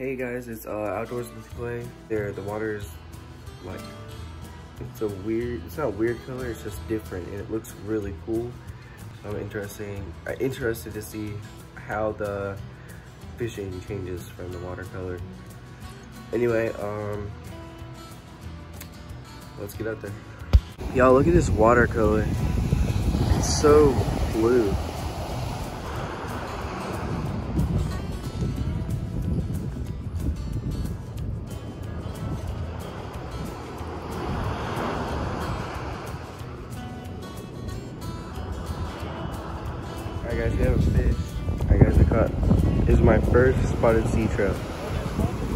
Hey guys, it's outdoors display. There, the water is like, it's not a weird color, it's just different and it looks really cool. I'm interested to see how the fishing changes from the watercolor. Anyway, let's get out there. Y'all, look at this watercolor. It's so blue. Alright guys, we have a fish. Alright guys, I caught. This is my first spotted sea trout.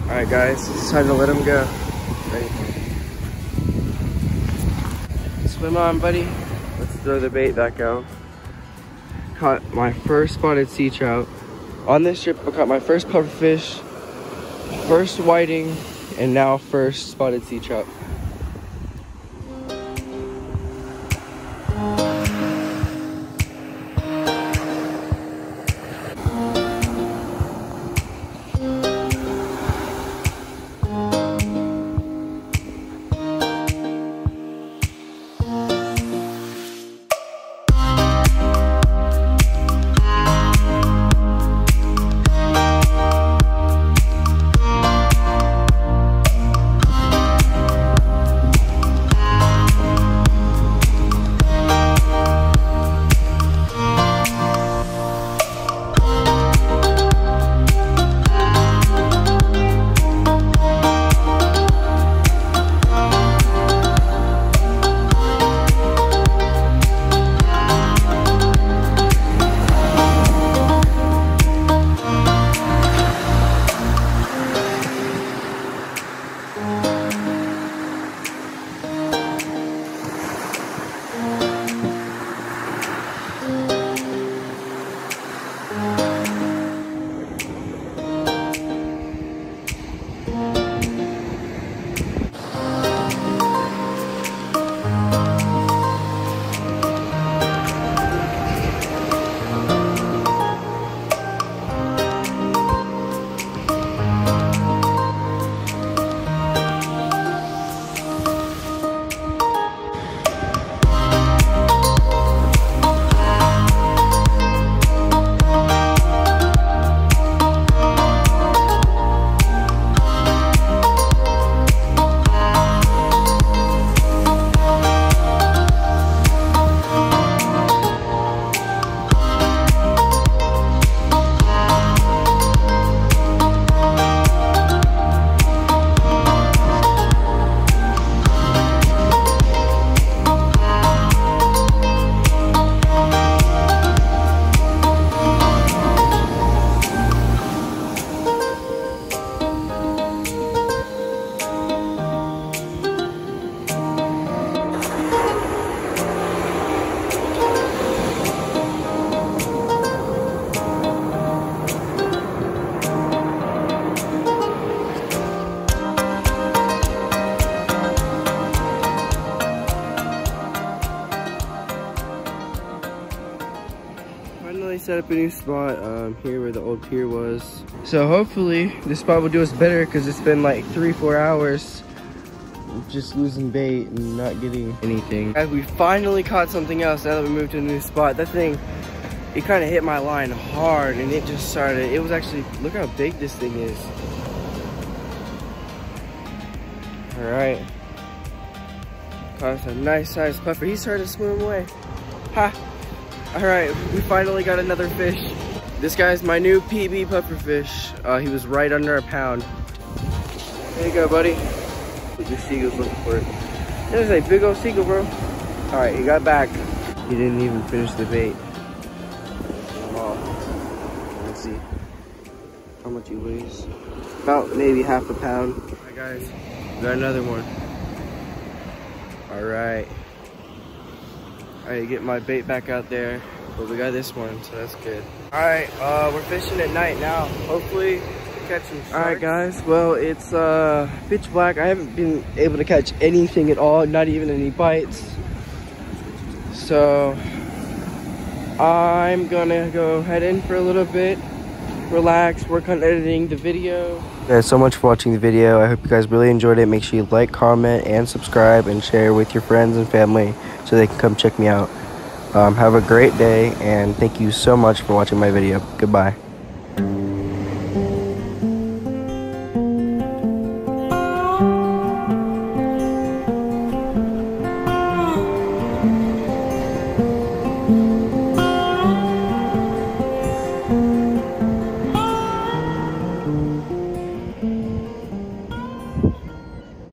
Alright guys, it's time to let him go. Ready? Swim on, buddy. Let's throw the bait back out. Caught my first spotted sea trout. On this trip, I caught my first pufferfish, first whiting, and now first spotted sea trout. Set up a new spot here where the old pier was. So hopefully this spot will do us better because it's been like 3-4 hours just losing bait and not getting anything. Guys, we finally caught something else now that we moved to a new spot. That thing, it kind of hit my line hard and it just started. It was actually, look how big this thing is. All right, caught us a nice sized puffer. He started to swim away. Ha! All right, we finally got another fish. This guy's my new PB pufferfish. He was right under a pound. There you go, buddy. The seagull's looking for it. There's a big old seagull, bro. All right, he got back. He didn't even finish the bait. Let's see how much he weighs. About maybe half a pound. All right, guys, we got another one. All right. I get my bait back out there, but we got this one, so that's good. All right, we're fishing at night now. Hopefully catch some sharks. All right, guys, well, it's pitch black. I haven't been able to catch anything at all, not even any bites. So I'm gonna go head in for a little bit, relax, work on editing the video. Guys, so much for watching the video. I hope you guys really enjoyed it. Make sure you like, comment, and subscribe, and share with your friends and family so they can come check me out. Have a great day, and thank you so much for watching my video. Goodbye.